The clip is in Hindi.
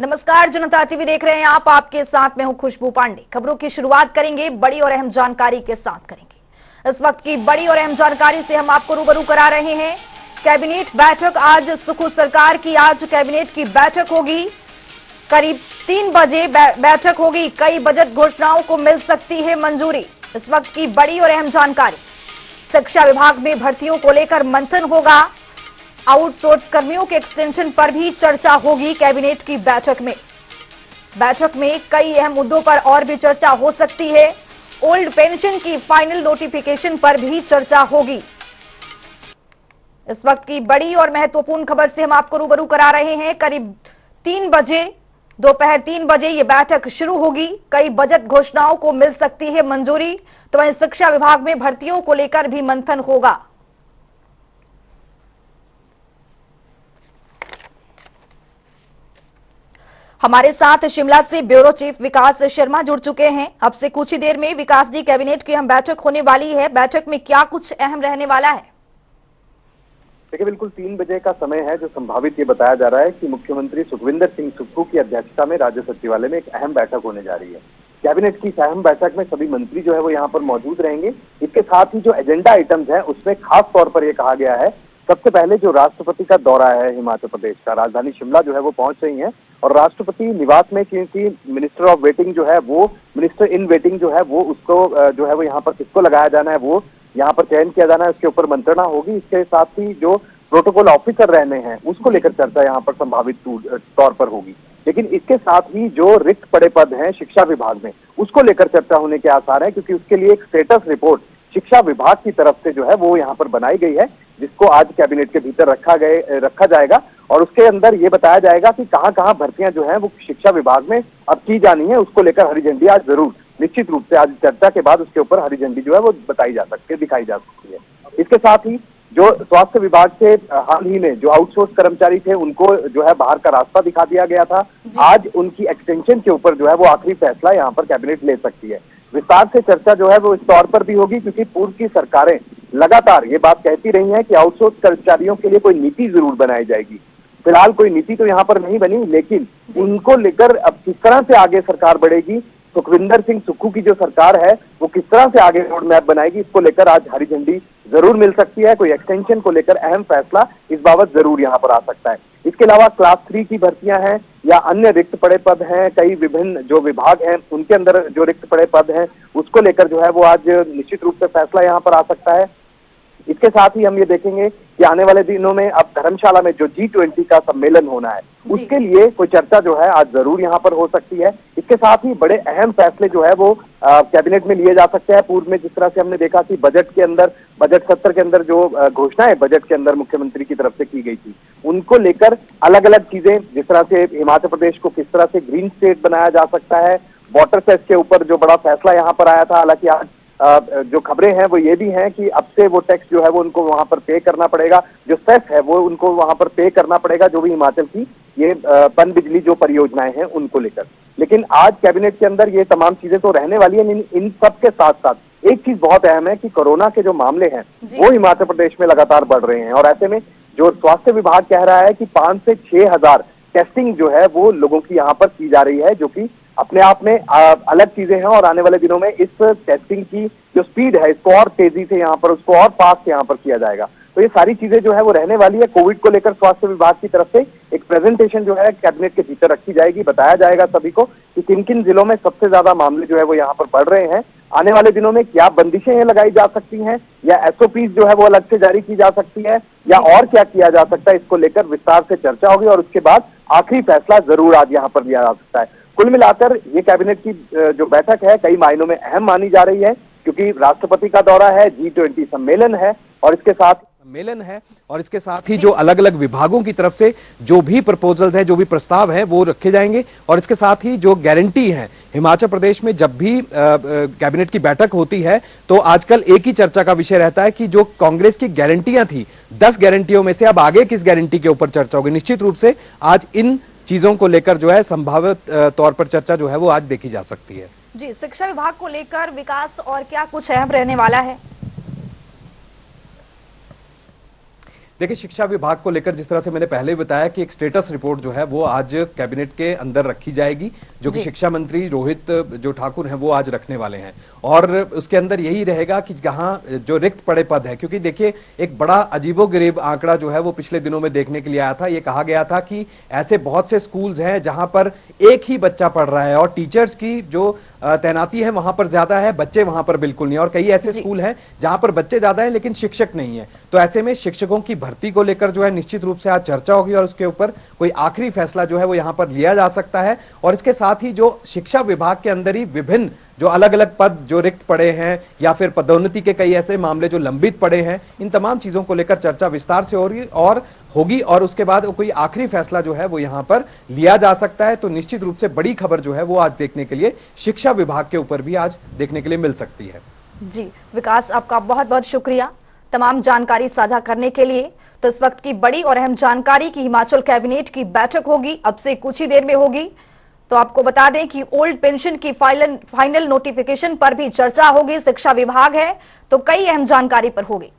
नमस्कार, जनता टीवी देख रहे हैं आप। आपके साथ मैं हूं खुशबू पांडे। खबरों की शुरुआत करेंगे बड़ी और अहम जानकारी के साथ करेंगे। इस वक्त की बड़ी और अहम जानकारी से हम आपको रूबरू करा रहे हैं। कैबिनेट बैठक आज सुखू सरकार की आज कैबिनेट की बैठक होगी। करीब 3 बजे बैठक होगी। कई बजट घोषणाओं को मिल सकती है मंजूरी। इस वक्त की बड़ी और अहम जानकारी, शिक्षा विभाग में भर्तियों को लेकर मंथन होगा। आउटसोर्स कर्मियों के एक्सटेंशन पर भी चर्चा होगी। कैबिनेट की बैठक में कई अहम मुद्दों पर और भी चर्चा हो सकती है। ओल्ड पेंशन की फाइनल नोटिफिकेशन पर भी चर्चा होगी। इस वक्त की बड़ी और महत्वपूर्ण खबर से हम आपको रूबरू करा रहे हैं। करीब 3 बजे, दोपहर 3 बजे ये बैठक शुरू होगी। कई बजट घोषणाओं को मिल सकती है मंजूरी। तो वहीं शिक्षा विभाग में भर्तियों को लेकर भी मंथन होगा। हमारे साथ शिमला से ब्यूरो चीफ विकास शर्मा जुड़ चुके हैं। अब से कुछ ही देर में विकास जी, कैबिनेट की हम बैठक होने वाली है। बैठक में क्या कुछ अहम रहने वाला है? देखिए, बिल्कुल 3 बजे का समय है जो संभावित ये बताया जा रहा है कि मुख्यमंत्री सुखविंदर सिंह सुक्खू की अध्यक्षता में राज्य सचिवालय में एक अहम बैठक होने जा रही है। कैबिनेट की इस अहम बैठक में सभी मंत्री जो है वो यहाँ पर मौजूद रहेंगे। इसके साथ ही जो एजेंडा आइटम्स है उसमें खास तौर पर यह कहा गया है, सबसे पहले जो राष्ट्रपति का दौरा है हिमाचल प्रदेश का, राजधानी शिमला जो है वो पहुंच रही है और राष्ट्रपति निवास में, क्योंकि मिनिस्टर ऑफ वेटिंग जो है वो, मिनिस्टर इन वेटिंग जो है वो, उसको जो है वो यहाँ पर किसको लगाया जाना है वो यहाँ पर चयन किया जाना है, उसके ऊपर मंत्रणा होगी। इसके साथ ही जो प्रोटोकॉल ऑफिसर रहने हैं उसको लेकर चर्चा यहाँ पर संभावित तौर पर होगी। लेकिन इसके साथ ही जो रिक्त पड़े पद हैं शिक्षा विभाग में, उसको लेकर चर्चा होने के आसार है, क्योंकि उसके लिए एक स्टेटस रिपोर्ट शिक्षा विभाग की तरफ से जो है वो यहाँ पर बनाई गई है, जिसको आज कैबिनेट के भीतर रखा जाएगा और उसके अंदर ये बताया जाएगा कि कहाँ कहाँ भर्तियां जो है वो शिक्षा विभाग में अब की जानी है। उसको लेकर हरी झंडी आज जरूर, निश्चित रूप से आज चर्चा के बाद उसके ऊपर हरी झंडी जो है वो दिखाई जा सकती है। इसके साथ ही जो स्वास्थ्य विभाग से हाल ही में जो आउटसोर्स कर्मचारी थे उनको जो है बाहर का रास्ता दिखा दिया गया था, आज उनकी एक्सटेंशन के ऊपर जो है वो आखिरी फैसला यहाँ पर कैबिनेट ले सकती है। विस्तार से चर्चा जो है वो इस तौर पर भी होगी, क्योंकि पूर्व की सरकारें लगातार ये बात कहती रही हैं कि आउटसोर्स कर्मचारियों के लिए कोई नीति जरूर बनाई जाएगी। फिलहाल कोई नीति तो यहाँ पर नहीं बनी, लेकिन उनको लेकर अब किस तरह से आगे सरकार बढ़ेगी, सुखविंदर सिंह सुक्खू की जो सरकार है वो किस तरह से आगे रोड मैप बनाएगी, इसको लेकर आज हरी झंडी जरूर मिल सकती है। कोई एक्सटेंशन को लेकर अहम फैसला इस बाबत जरूर यहाँ पर आ सकता है। इसके अलावा क्लास 3 की भर्तियां हैं या अन्य रिक्त पड़े पद हैं, कई विभिन्न जो विभाग हैं उनके अंदर जो रिक्त पड़े पद हैं उसको लेकर जो है वो आज निश्चित रूप से फैसला यहाँ पर आ सकता है। इसके साथ ही हम ये देखेंगे कि आने वाले दिनों में अब धर्मशाला में जो G20 का सम्मेलन होना है उसके लिए कोई चर्चा जो है आज जरूर यहाँ पर हो सकती है। इसके साथ ही बड़े अहम फैसले जो है वो कैबिनेट में लिए जा सकते हैं। पूर्व में जिस तरह से हमने देखा कि बजट के अंदर, बजट सत्र के अंदर जो घोषणाएं बजट के अंदर मुख्यमंत्री की तरफ से की गई थी, उनको लेकर अलग अलग चीजें, जिस तरह से हिमाचल प्रदेश को किस तरह से ग्रीन स्टेट बनाया जा सकता है, वाटर सेस के ऊपर जो बड़ा फैसला यहाँ पर आया था। हालांकि आज जो खबरें हैं वो ये भी हैं कि अब से वो टैक्स जो है वो उनको वहां पर पे करना पड़ेगा, जो सेस है वो उनको वहां पर पे करना पड़ेगा, जो भी हिमाचल की ये पन बिजली जो परियोजनाएं हैं उनको लेकर। लेकिन आज कैबिनेट के अंदर ये तमाम चीजें तो रहने वाली है। इन सब के साथ साथ एक चीज बहुत अहम है कि कोरोना के जो मामले हैं वो हिमाचल प्रदेश में लगातार बढ़ रहे हैं और ऐसे में जो स्वास्थ्य विभाग कह रहा है कि 5 से 6 हजार टेस्टिंग जो है वो लोगों की यहाँ पर की जा रही है, जो कि अपने आप में अलग चीजें हैं और आने वाले दिनों में इस टेस्टिंग की जो स्पीड है इसको और तेजी से यहाँ पर, उसको और फास्ट यहाँ पर किया जाएगा। तो ये सारी चीजें जो है वो रहने वाली है। कोविड को लेकर स्वास्थ्य विभाग की तरफ से एक प्रेजेंटेशन जो है कैबिनेट के भीतर रखी जाएगी, बताया जाएगा सभी को कि किन किन जिलों में सबसे ज्यादा मामले जो है वो यहाँ पर बढ़ रहे हैं। आने वाले दिनों में क्या बंदिशें ये लगाई जा सकती हैं या SOPs जो है वो अलग से जारी की जा सकती है या और क्या किया जा सकता है, इसको लेकर विस्तार से चर्चा होगी और उसके बाद आखिरी फैसला जरूर आज यहाँ पर लिया जा सकता है। कुल मिलाकर ये कैबिनेट की जो बैठक है कई मायनों में अहम मानी जा रही है, क्योंकि राष्ट्रपति का दौरा है, G20 सम्मेलन है और इसके साथ ही जो अलग अलग विभागों की तरफ से जो भी प्रपोजल्स है, जो भी प्रस्ताव है वो रखे जाएंगे और इसके साथ ही जो गारंटी है हिमाचल प्रदेश में जब भी कैबिनेट की बैठक होती है तो आजकल एक ही चर्चा का विषय रहता है कि जो कांग्रेस की गारंटियां थी, 10 गारंटियों में से अब आगे किस गारंटी के ऊपर चर्चा होगी। निश्चित रूप से आज इन चीजों को लेकर जो है संभावित तौर पर चर्चा जो है वो आज देखी जा सकती है। जी, शिक्षा विभाग को लेकर विकास और क्या कुछ अहम रहने वाला है? देखिए, शिक्षा विभाग को लेकर जिस तरह से मैंने पहले भी बताया कि एक स्टेटस रिपोर्ट जो है वो आज कैबिनेट के अंदर रखी जाएगी, जो कि जी। शिक्षा मंत्री रोहित जो ठाकुर हैं वो आज रखने वाले हैं। और उसके अंदर यही रहेगा कि जहां जो रिक्त पड़े पद है, क्योंकि देखिए एक बड़ा अजीबोगरीब आंकड़ा जो है वो पिछले दिनों में देखने के लिए आया था। ये कहा गया था कि ऐसे बहुत से स्कूल्स हैं जहां पर एक ही बच्चा पढ़ रहा है और टीचर्स की जो तैनाती है वहां पर ज्यादा है, बच्चे वहां पर बिल्कुल नहीं। और कई ऐसे स्कूल हैं जहां पर बच्चे ज्यादा हैं लेकिन शिक्षक नहीं है। तो ऐसे में शिक्षकों की भर्ती को लेकर जो है निश्चित रूप से आज चर्चा होगी और उसके ऊपर कोई आखिरी फैसला जो है वो यहां पर लिया जा सकता है। और इसके साथ ही जो शिक्षा विभाग के अंदर ही विभिन्न जो अलग अलग पद जो रिक्त पड़े हैं या फिर पदोन्नति के कई ऐसे मामले जो लंबित पड़े हैं, इन तमाम चीजों को लेकर चर्चा विस्तार से होगी और उसके बाद कोई आखिरी फैसला जो है वो यहां पर लिया जा सकता है। तो निश्चित रूप से बड़ी खबर जो है वो आज देखने के लिए शिक्षा विभाग के ऊपर भी आज देखने के लिए मिल सकती है। जी विकास, आपका बहुत बहुत शुक्रिया तमाम जानकारी साझा करने के लिए। तो इस वक्त की बड़ी और अहम जानकारी की हिमाचल कैबिनेट की बैठक होगी, अब से कुछ ही देर में होगी। तो आपको बता दें कि ओल्ड पेंशन की फाइनल नोटिफिकेशन पर भी चर्चा होगी। शिक्षा विभाग है तो कई अहम जानकारी पर होगी।